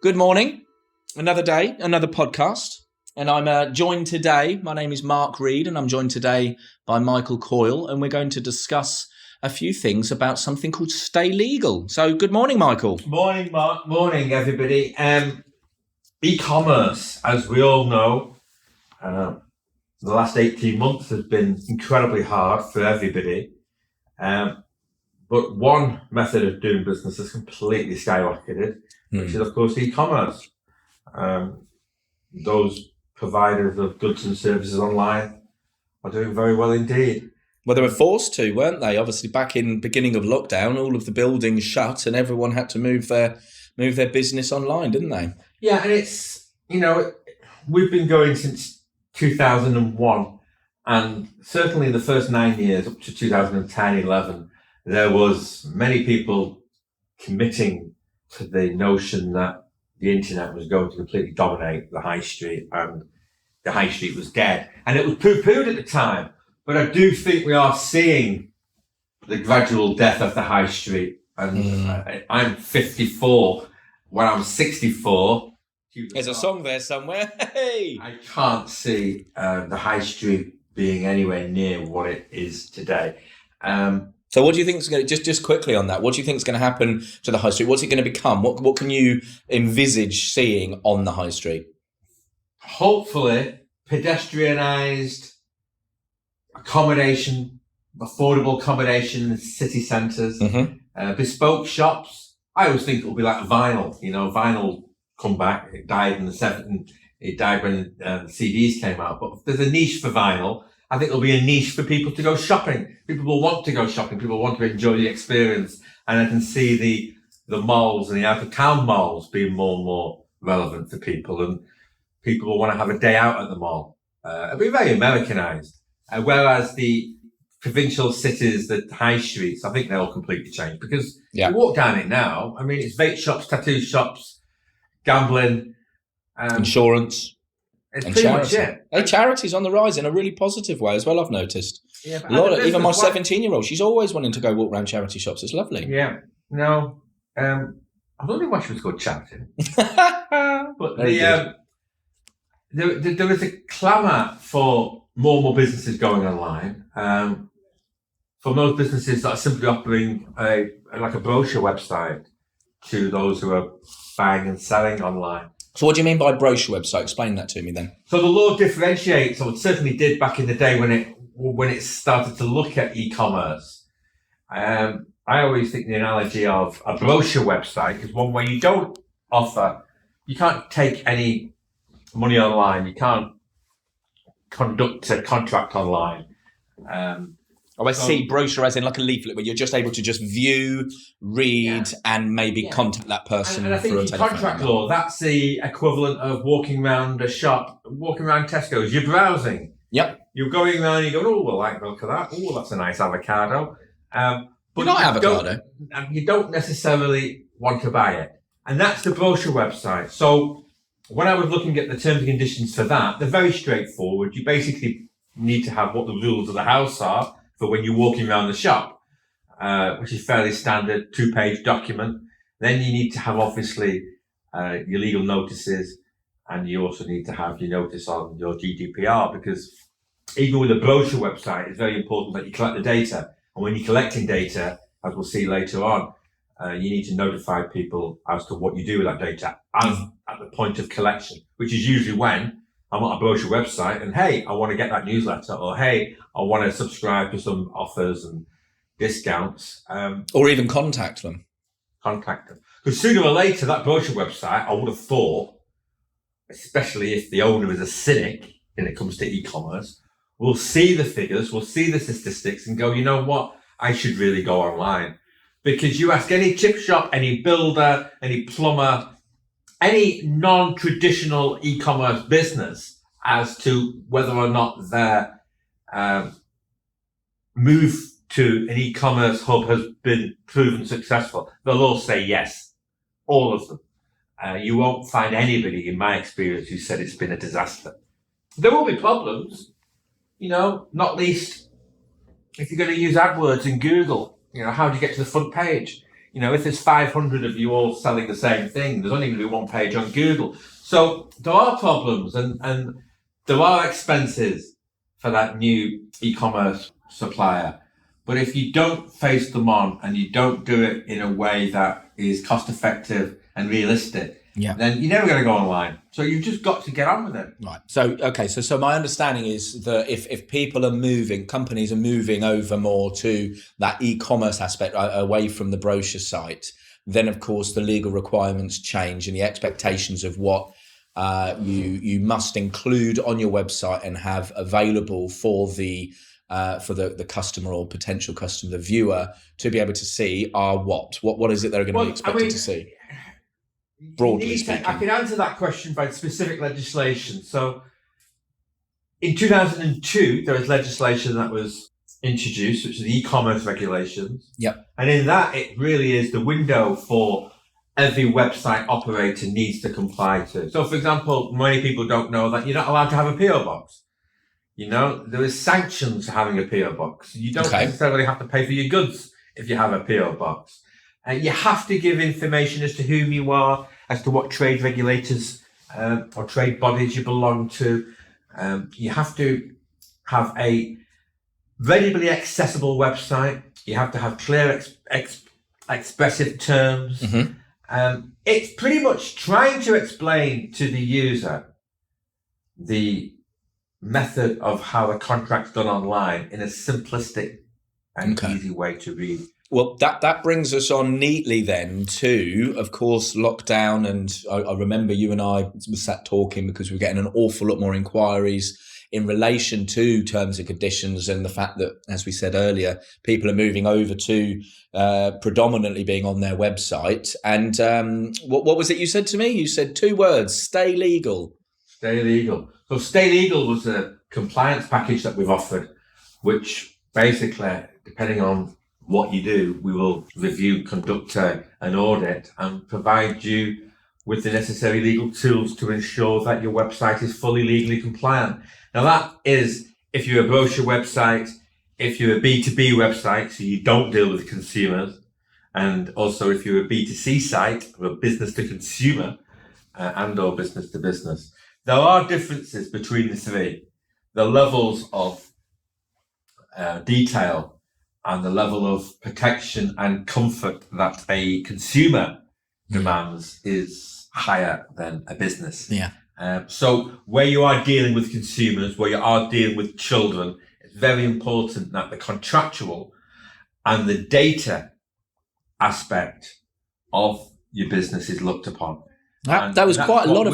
Good morning. Another day, another podcast. And I'm joined today, my name is Mark Reed, and I'm joined today by Michael Coyle, and we're going to discuss a few things about something called Stay Legal. So good morning, Michael. Morning, Mark. Morning, everybody. E-commerce, as we all know, the last 18 months has been incredibly hard for everybody. But one method of doing business has completely skyrocketed, which is, of course, e-commerce. Those providers of goods and services online are doing very well indeed. Well, they were forced to, weren't they? Obviously, back in beginning of lockdown, all of the buildings shut and everyone had to move their business online, didn't they? Yeah, and it's, we've been going since 2001, and certainly in the first 9 years, up to 2010, 11, there was many people committing to the notion that the internet was going to completely dominate the high street, and the high street was dead. And it was poo-pooed at the time. But I do think we are seeing the gradual death of the high street. And I'm 54. When I'm 64... There's a song there somewhere. Hey! I can't see the high street being anywhere near what it is today. So what do you think is going to, just quickly on that, what do you think is going to happen to the high street? What's it going to become? What can you envisage seeing on the high street? Hopefully, pedestrianised accommodation, affordable accommodation in city centres, bespoke shops. I always think it'll be like vinyl. Vinyl come back. It died in the 70s. It died when the CDs came out. But there's a niche for vinyl. I think there'll be a niche for people to go shopping. People will want to go shopping. People want to enjoy the experience. And I can see the malls and the out-of-town malls being more and more relevant to people. And people will want to have a day out at the mall. It'll be very Americanized. Whereas the provincial cities, the high streets, I think they'll completely change. Because you walk down it now, I mean, it's vape shops, tattoo shops, gambling. Insurance. It's and pretty charity. much it. Hey, charity's on the rise in a really positive way as well, I've noticed. Yeah, a lot of, even my 17-year-old, she's always wanting to go walk around charity shops. It's lovely. Yeah. No, I don't know why she was called charity. But there is a clamour for more and more businesses going online. For most businesses that are simply offering a brochure website to those who are buying and selling online. So what do you mean by brochure website? Explain that to me then. So the law differentiates, or it certainly did back in the day when it started to look at e-commerce. I always think the analogy of a brochure website is one where you can't take any money online, you can't conduct a contract online. I see brochure as in like a leaflet where you're just able to just view, read, and maybe contact that person. And I think in contract law, that's the equivalent of walking around a shop, walking around Tesco's. You're browsing. Yep. You're going around and you go, oh, well, I look at that. Oh, that's a nice avocado. But not avocado. You don't necessarily want to buy it. And that's the brochure website. So when I was looking at the terms and conditions for that, they're very straightforward. You basically need to have what the rules of the house are for when you're walking around the shop, which is fairly standard, 2-page document. Then you need to have, obviously, your legal notices, and you also need to have your notice on your GDPR, because even with a brochure website, it's very important that you collect the data. And when you're collecting data, as we'll see later on, you need to notify people as to what you do with that data at the point of collection, which is usually when I'm on a brochure website and, hey, I want to get that newsletter, or, hey, I want to subscribe to some offers and discounts. Or even contact them. Contact them. Because sooner or later, that brochure website, I would have thought, especially if the owner is a cynic when it comes to e-commerce, will see the figures, will see the statistics and go, you know what, I should really go online. Because you ask any chip shop, any builder, any plumber, any non-traditional e-commerce business as to whether or not their move to an e-commerce hub has been proven successful, they'll all say yes, all of them. You won't find anybody, in my experience, who said it's been a disaster. There will be problems, not least if you're going to use AdWords in Google. How do you get to the front page? if there's 500 of you all selling the same thing, there's only going to be one page on Google. So there are problems and there are expenses for that new e-commerce supplier. But if you don't face them on and you don't do it in a way that is cost effective and realistic, then you're never going to go online. So you've just got to get on with it. Right. So my understanding is that if people are moving, companies are moving over more to that e-commerce aspect away from the brochure site, then of course the legal requirements change and the expectations of what you must include on your website and have available for the customer or potential customer, the viewer, to be able to see are what is it they're going to be expected to see? Broadly speaking. I can answer that question by specific legislation. So in 2002, there was legislation that was introduced, which is the e-commerce regulations. Yep. And in that, it really is the window for every website operator needs to comply to. So, for example, many people don't know that you're not allowed to have a PO box. There is sanctions for having a PO box. You don't necessarily have to pay for your goods if you have a PO box. You have to give information as to whom you are, as to what trade regulators or trade bodies you belong to. You have to have a readily accessible website. You have to have clear, expressive terms. Mm-hmm. It's pretty much trying to explain to the user the method of how a contract's done online in a simplistic and easy way to read. Well, that brings us on neatly then to, of course, lockdown. And I remember you and I were sat talking because we were getting an awful lot more inquiries in relation to terms and conditions and the fact that, as we said earlier, people are moving over to predominantly being on their website. And what was it you said to me? You said 2 words: stay legal. Stay legal. So Stay Legal was a compliance package that we've offered, which basically, depending on what you do, we will review, conduct an audit and provide you with the necessary legal tools to ensure that your website is fully legally compliant. Now that is if you're a brochure website, if you're a B2B website, so you don't deal with consumers, and also if you're a B2C site, or a business to consumer and or business to business. There are differences between the three. The levels of detail and the level of protection and comfort that a consumer demands is higher than a business. Yeah. So where you are dealing with consumers, where you are dealing with children, it's very important that the contractual and the data aspect of your business is looked upon. There was quite a lot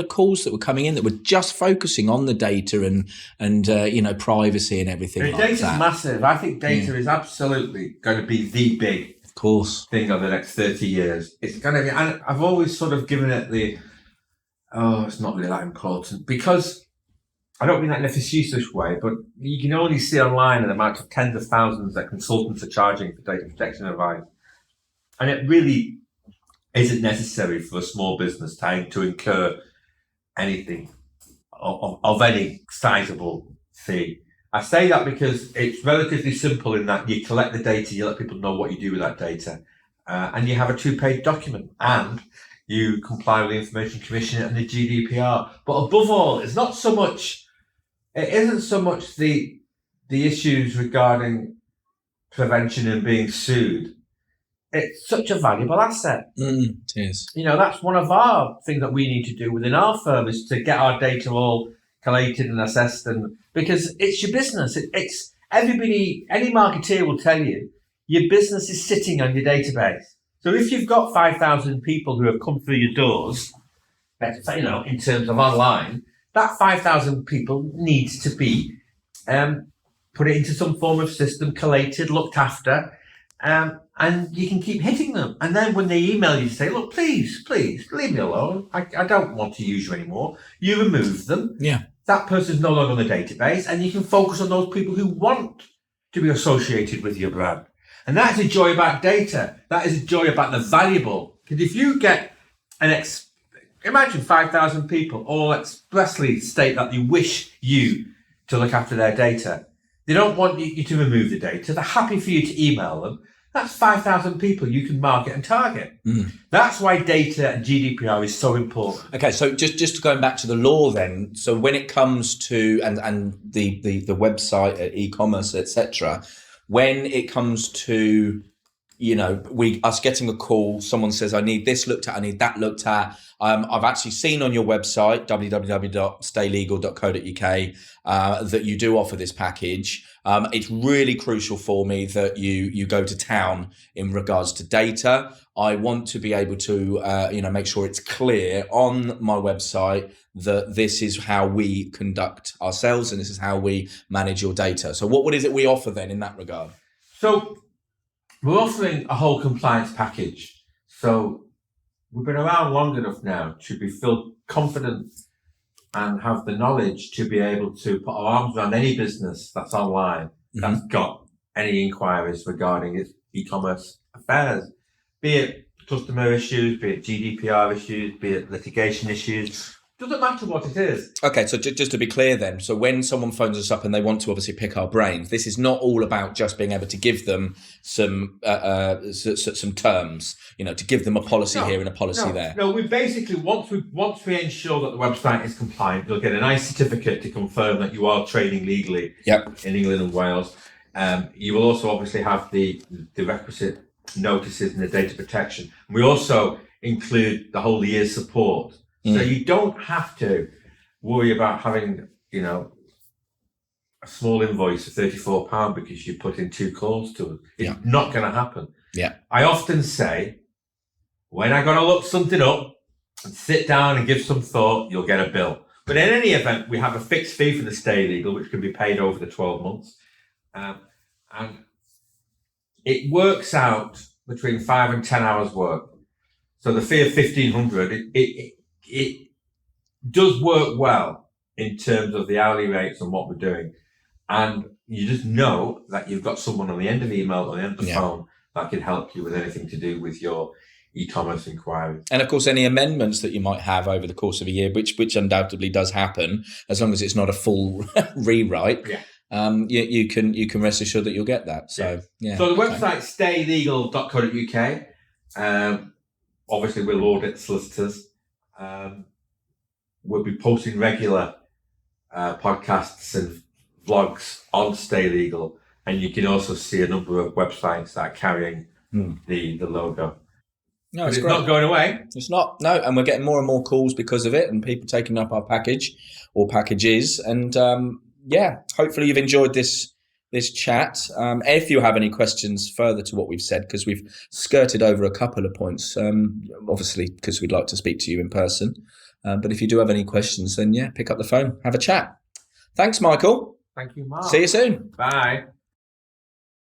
of calls that were coming in that were just focusing on the data and privacy and everything like that. Data's massive. I think data is absolutely going to be the big thing over the next 30 years. It's going to be, and I've always sort of given it it's not really that important, because I don't mean that in a facetious way, but you can only see online an amount of tens of thousands that consultants are charging for data protection advice. And it really isn't necessary for a small business to incur anything of any sizable fee. I say that because it's relatively simple in that you collect the data, you let people know what you do with that data, and you have a 2-page document, and you comply with the Information Commission and the GDPR. But above all, it isn't so much the issues regarding prevention and being sued. It's such a valuable asset. It is. That's one of our things that we need to do within our firm, is to get our data all collated and assessed, and because it's your business. It's everybody, any marketeer will tell you, your business is sitting on your database. So if you've got 5,000 people who have come through your doors, in terms of online, that 5,000 people needs to be put it into some form of system, collated, looked after, and you can keep hitting them. And then when they email you to say, look, please, leave me alone. I don't want to use you anymore. You remove them. Yeah. That person's no longer on the database, and you can focus on those people who want to be associated with your brand. And that's a joy about data. That is a joy about the valuable. Because if you get imagine 5,000 people all expressly state that they wish you to look after their data. They don't want you to remove the data. They're happy for you to email them. That's 5,000 people you can market and target. That's why data and GDPR is so important. Okay, so just going back to the law then. So when it comes to and the website, e-commerce, etc., when it comes to us getting a call, someone says, I need this looked at, I need that looked at. I've actually seen on your website, www.staylegal.co.uk, that you do offer this package. It's really crucial for me that you go to town in regards to data. I want to be able to, make sure it's clear on my website that this is how we conduct ourselves and this is how we manage your data. So what is it we offer then in that regard? So we're offering a whole compliance package. So we've been around long enough now to feel confident and have the knowledge to be able to put our arms around any business that's online, that's got any inquiries regarding its e-commerce affairs, be it customer issues, be it GDPR issues, be it litigation issues. Doesn't matter what it is. Okay, so just to be clear then, so when someone phones us up and they want to obviously pick our brains, this is not all about just being able to give them some terms, to give them a policy here and a policy there. No, we basically, once we ensure that the website is compliant, you'll get a nice certificate to confirm that you are trading legally in England and Wales. You will also obviously have the requisite notices and the data protection. We also include the whole year's support. So you don't have to worry about having, a small invoice of £34 because you put in 2 calls to us. It's not going to happen. Yeah. I often say, when I got to look something up and sit down and give some thought, you'll get a bill. But in any event, we have a fixed fee for the Stay Legal, which can be paid over the 12 months. And it works out between 5 and 10 hours work. So the fee of £1,500, it does work well in terms of the hourly rates and what we're doing. And you just know that you've got someone on the end of the email, on the end of the phone, that can help you with anything to do with your e-commerce inquiries. And of course, any amendments that you might have over the course of a year, which undoubtedly does happen, as long as it's not a full rewrite, you can rest assured that you'll get that. So, So the website, staylegal.co.uk, obviously we'll audit solicitors. We'll be posting regular podcasts and vlogs on Stay Legal, and you can also see a number of websites that are carrying the logo. No, it's not going away. It's not. No, and we're getting more and more calls because of it, and people taking up our package or packages. And hopefully you've enjoyed this chat. If you have any questions further to what we've said, because we've skirted over a couple of points, obviously because we'd like to speak to you in person. But if you do have any questions, then pick up the phone, have a chat. Thanks, Michael. Thank you, Mark. See you soon. Bye.